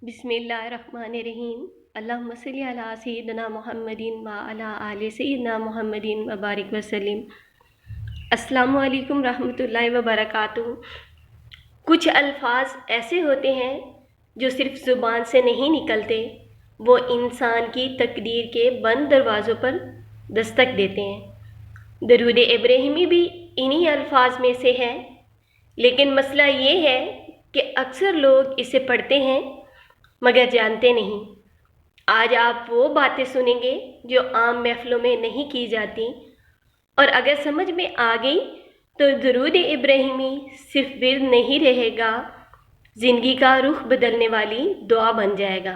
बिस्मिल्लाहिर्रहमानिर्रहीम। अल्लाहुम्मा सल्लि अला सय्यिदिना मुहम्मदिन व अला आलि सय्यिदिना मुहम्मदिन व बारिक वसल्लिम। अस्सलामु अलैकुम रहमतुल्लाहि व बरकातुहू। कुछ अल्फाज ऐसे होते हैं जो सिर्फ ज़ुबान से नहीं निकलते, वो इंसान की तकदीर के बंद दरवाज़ों पर दस्तक देते हैं। दरूद इब्राहिमी भी इन्हीं अल्फाज में से है, लेकिन मसला ये है कि अक्सर लोग इसे पढ़ते हैं मगर जानते नहीं। आज आप वो बातें सुनेंगे जो आम महफ़िलों में नहीं की जाती, और अगर समझ में आ गई तो दरूद इब्राहिमी सिर्फ विर्द नहीं रहेगा, ज़िंदगी का रुख बदलने वाली दुआ बन जाएगा।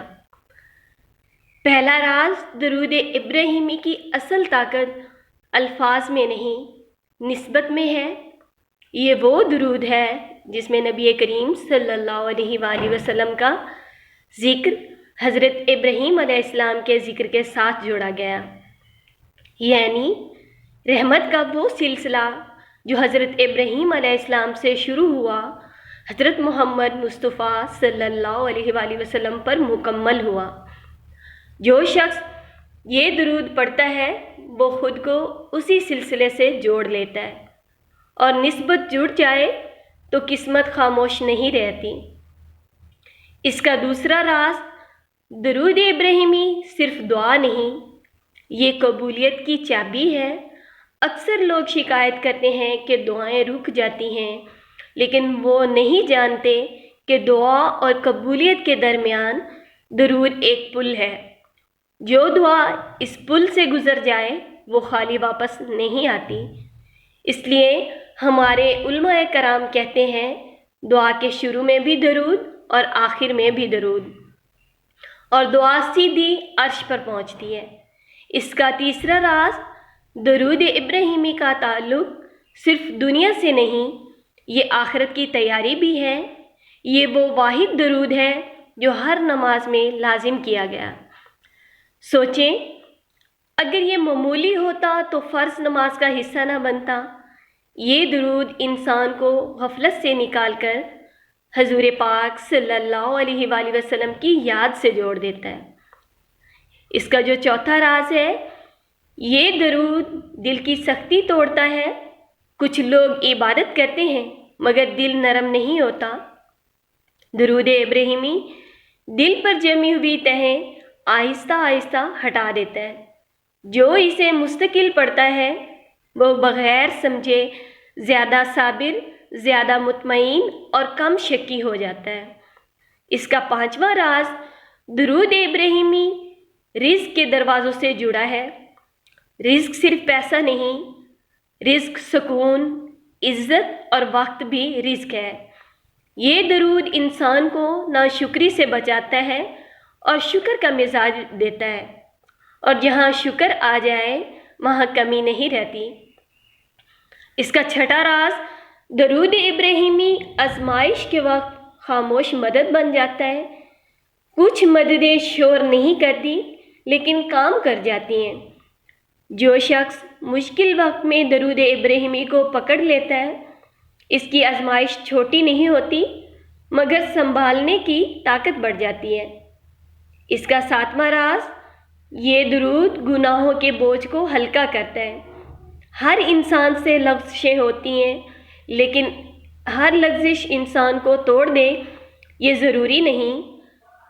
पहला राज दरूद इब्राहिमी की असल ताकत अल्फाज में नहीं, निस्बत में है। ये वो दरूद है जिसमें नबी करीम सल्लल्लाहु अलैहि वसल्लम का ज़िक्र हज़रत इब्राहीम अलैहिस्सलाम के ज़िक्र के साथ जोड़ा गया, यानी रहमत का वो सिलसिला जो हज़रत इब्राहीम अलैहिस्सलाम से शुरू हुआ, हज़रत मोहम्मद मुस्तफ़ा सल्लल्लाहु अलैहि वसल्लम पर मुकम्मल हुआ। जो शख्स ये दरूद पढ़ता है वो ख़ुद को उसी सिलसिले से जोड़ लेता है, और निस्बत जुड़ जाए तो किस्मत खामोश नहीं रहती। इसका दूसरा राज दरूद इब्राहिमी सिर्फ दुआ नहीं, ये कबूलियत की चाबी है। अक्सर लोग शिकायत करते हैं कि दुआएं रुक जाती हैं, लेकिन वो नहीं जानते कि दुआ और कबूलियत के दरमियान दरूद एक पुल है। जो दुआ इस पुल से गुज़र जाए वो खाली वापस नहीं आती। इसलिए हमारे उलमाए कराम कहते हैं, दुआ के शुरू में भी दरूद और आखिर में भी दरूद, और दुआ सीधी अर्श पर पहुंचती है। इसका तीसरा राज दरूद इब्राहिमी का ताल्लुक़ सिर्फ दुनिया से नहीं, ये आखिरत की तैयारी भी है। ये वो वाहिद दरूद है जो हर नमाज में लाजिम किया गया। सोचें, अगर ये मामूली होता तो फ़र्ज़ नमाज का हिस्सा ना बनता। ये दरूद इंसान को गफलत से निकाल कर हजूर पाक सल्लल्लाहु अलैहि वसल्लम की याद से जोड़ देता है। इसका जो चौथा राज है, ये दरूद दिल की सख्ती तोड़ता है। कुछ लोग इबादत करते हैं मगर दिल नरम नहीं होता। दरूद इब्राहिमी दिल पर जमी हुई तहें आहिस्ता आहिस्ता हटा देता है। जो इसे मुस्तकिल पढ़ता है वो बग़ैर समझे ज़्यादा साबिर, ज़्यादा मुतमईन और कम शक्की हो जाता है। इसका पांचवा राज दरूद इब्राहिमी रिज़्क़ के दरवाज़ों से जुड़ा है। रिज़्क़ सिर्फ पैसा नहीं, रिज़्क़ सुकून, इज़्ज़त और वक्त भी रिज़्क़ है। ये दरूद इंसान को नाशुक्री से बचाता है और शुक्र का मिजाज देता है, और जहाँ शुक्र आ जाए वहाँ कमी नहीं रहती। इसका छठा राज दरूद इब्राहिमी आजमाइश के वक्त खामोश मदद बन जाता है। कुछ मददें शोर नहीं करती लेकिन काम कर जाती हैं। जो शख्स मुश्किल वक्त में दरूद इब्राहिमी को पकड़ लेता है, इसकी आजमाइश छोटी नहीं होती मगर संभालने की ताकत बढ़ जाती है। इसका सातवां राज ये दरूद गुनाहों के बोझ को हल्का करता है। हर इंसान से लग़्ज़िशें होती हैं, लेकिन हर लग़्ज़िश इंसान को तोड़ दे ये ज़रूरी नहीं।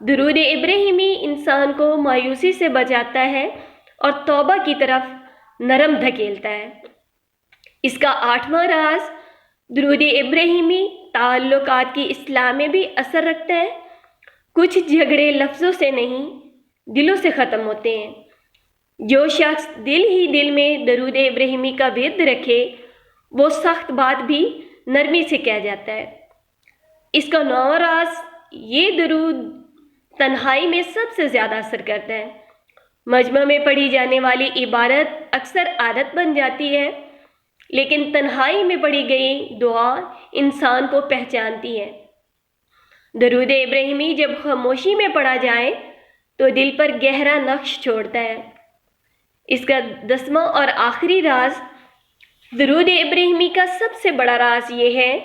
दरूद इब्राहिमी इंसान को मायूसी से बचाता है और तौबा की तरफ नरम धकेलता है। इसका आठवां राज दरूद इब्राहिमी ताल्लुकात की इस्लाह में भी असर रखता है। कुछ झगड़े लफ्ज़ों से नहीं, दिलों से ख़त्म होते हैं। जो शख्स दिल ही दिल में दरूद इब्राहिमी का विर्द रखे, वो सख्त बात भी नरमी से कह जाता है। इसका नौवां राज ये दरूद तन्हाई में सबसे ज़्यादा असर करता है। मजमा में पढ़ी जाने वाली इबारत अक्सर आदत बन जाती है, लेकिन तन्हाई में पढ़ी गई दुआ इंसान को पहचानती है। दरूद इब्राहिमी जब खामोशी में पढ़ा जाए तो दिल पर गहरा नक्श छोड़ता है। इसका 10वां और आखिरी राज दरूद इब्राहिमी का सबसे बड़ा राज ये है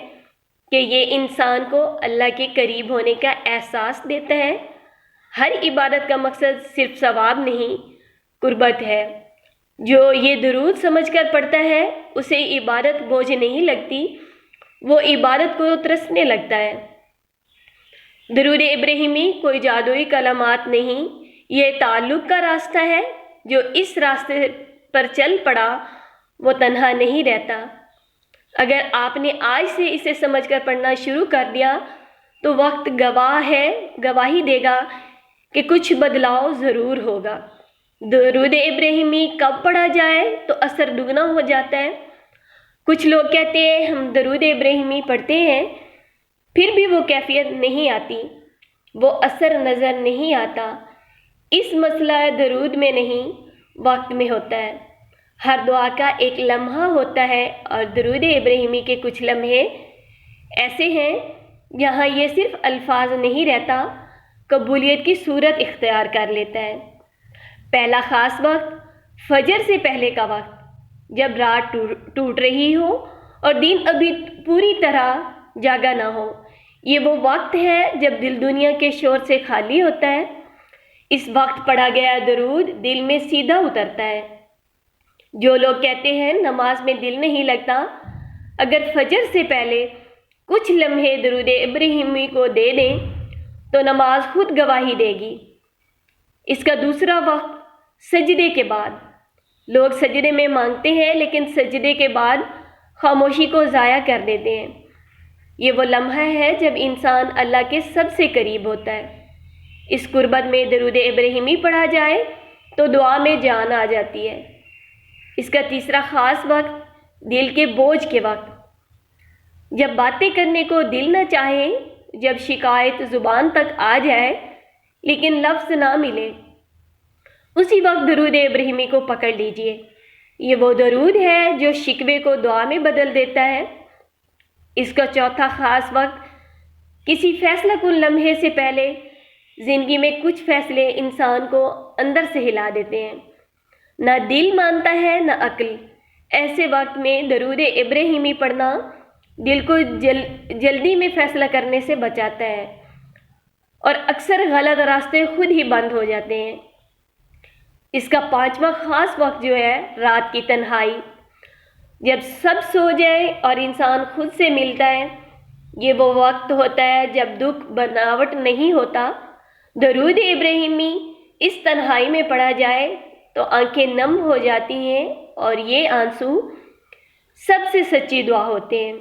कि ये इंसान को अल्लाह के करीब होने का एहसास देता है ہر عبادت کا مقصد صرف ثواب نہیں، قربت ہے۔ جو یہ درود سمجھ کر پڑھتا ہے اسے عبادت بوجھ نہیں لگتی، وہ عبادت کو ترسنے لگتا ہے۔ درود ابراہیمی کوئی جادوئی کلمات نہیں، یہ تعلق کا راستہ ہے۔ جو اس راستے پر چل پڑا وہ تنہا نہیں رہتا۔ اگر آپ نے آج سے اسے سمجھ کر پڑھنا شروع کر دیا تو وقت گواہی دے گا کہ کچھ بدلاؤ ضرور ہوگا۔ درود ابراہیمی کب پڑھا جائے تو اثر دگنا ہو جاتا ہے؟ کچھ لوگ کہتے ہیں ہم درود ابراہیمی پڑھتے ہیں پھر بھی وہ کیفیت نہیں آتی، وہ اثر نظر نہیں آتا۔ اس مسئلہ درود میں نہیں، وقت میں ہوتا ہے۔ ہر دعا کا ایک لمحہ ہوتا ہے اور درود ابراہیمی کے کچھ لمحے ایسے ہیں جہاں یہ صرف الفاظ نہیں رہتا، قبولیت کی صورت اختیار کر لیتا ہے۔ پہلا خاص وقت فجر سے پہلے کا وقت، جب رات ٹوٹ رہی ہو اور دن ابھی پوری طرح جاگا نہ ہو۔ یہ وہ وقت ہے جب دل دنیا کے شور سے خالی ہوتا ہے۔ اس وقت پڑھا گیا درود دل میں سیدھا اترتا ہے۔ جو لوگ کہتے ہیں نماز میں دل نہیں لگتا، اگر فجر سے پہلے کچھ لمحے درود ابراہیمی کو دے دیں تو نماز خود گواہی دے گی۔ اس کا دوسرا وقت سجدے کے بعد۔ لوگ سجدے میں مانگتے ہیں لیکن سجدے کے بعد خاموشی کو ضائع کر دیتے ہیں۔ یہ وہ لمحہ ہے جب انسان اللہ کے سب سے قریب ہوتا ہے۔ اس قربت میں درود ابراہیمی پڑھا جائے تو دعا میں جان آ جاتی ہے۔ اس کا تیسرا خاص وقت دل کے بوجھ کے وقت، جب باتیں کرنے کو دل نہ چاہے، جب شکایت زبان تک آ جائے لیکن لفظ نہ ملے، اسی وقت درود ابراہیمی کو پکڑ لیجئے۔ یہ وہ درود ہے جو شکوے کو دعا میں بدل دیتا ہے۔ اس کا چوتھا خاص وقت کسی فیصلہ کن لمحے سے پہلے۔ زندگی میں کچھ فیصلے انسان کو اندر سے ہلا دیتے ہیں، نہ دل مانتا ہے نہ عقل۔ ایسے وقت میں درود ابراہیمی پڑھنا دل کو جلدی میں فیصلہ کرنے سے بچاتا ہے اور اکثر غلط راستے خود ہی بند ہو جاتے ہیں۔ اس کا پانچواں خاص وقت جو ہے رات کی تنہائی، جب سب سو جائے اور انسان خود سے ملتا ہے۔ یہ وہ وقت ہوتا ہے جب دکھ بناوٹ نہیں ہوتا۔ درود ابراہیمی اس تنہائی میں پڑھا جائے تو آنکھیں نم ہو جاتی ہیں اور یہ آنسو سب سے سچی دعا ہوتے ہیں۔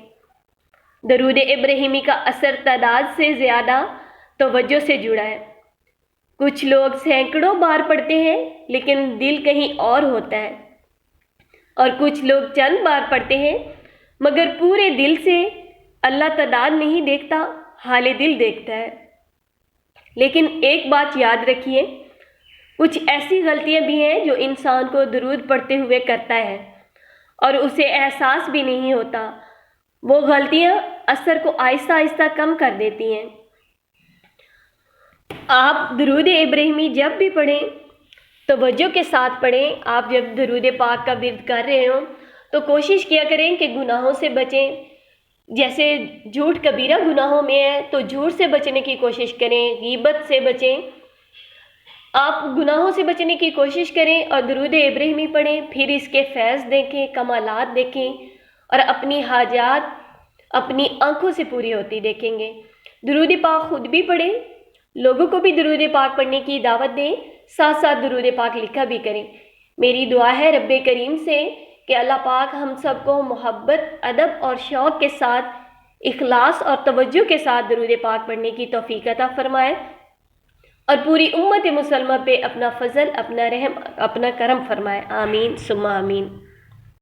درود ابراہیمی کا اثر تعداد سے زیادہ توجہ سے جڑا ہے۔ کچھ لوگ سینکڑوں بار پڑھتے ہیں لیکن دل کہیں اور ہوتا ہے، اور کچھ لوگ چند بار پڑھتے ہیں مگر پورے دل سے۔ اللہ تعداد نہیں دیکھتا، حال دل دیکھتا ہے۔ لیکن ایک بات یاد رکھیے، کچھ ایسی غلطیاں بھی ہیں جو انسان کو درود پڑھتے ہوئے کرتا ہے اور اسے احساس بھی نہیں ہوتا۔ وہ غلطیاں اثر کو آہستہ آہستہ کم کر دیتی ہیں۔ آپ درود ابراہیمی جب بھی پڑھیں توجہ کے ساتھ پڑھیں۔ آپ جب درود پاک کا ورد کر رہے ہوں تو کوشش کیا کریں کہ گناہوں سے بچیں۔ جیسے جھوٹ کبیرہ گناہوں میں ہے تو جھوٹ سے بچنے کی کوشش کریں، غیبت سے بچیں۔ آپ گناہوں سے بچنے کی کوشش کریں اور درود ابراہیمی پڑھیں، پھر اس کے فیض دیکھیں، کمالات دیکھیں اور اپنی حاجات اپنی آنکھوں سے پوری ہوتی دیکھیں گے۔ درود پاک خود بھی پڑھیں، لوگوں کو بھی درود پاک پڑھنے کی دعوت دیں، ساتھ ساتھ درود پاک لکھا بھی کریں۔ میری دعا ہے رب کریم سے کہ اللہ پاک ہم سب کو محبت، ادب اور شوق کے ساتھ، اخلاص اور توجہ کے ساتھ درود پاک پڑھنے کی توفیق عطا فرمائے اور پوری امت مسلمہ پہ اپنا فضل، اپنا رحم، اپنا کرم فرمائے۔ آمین ثم آمین۔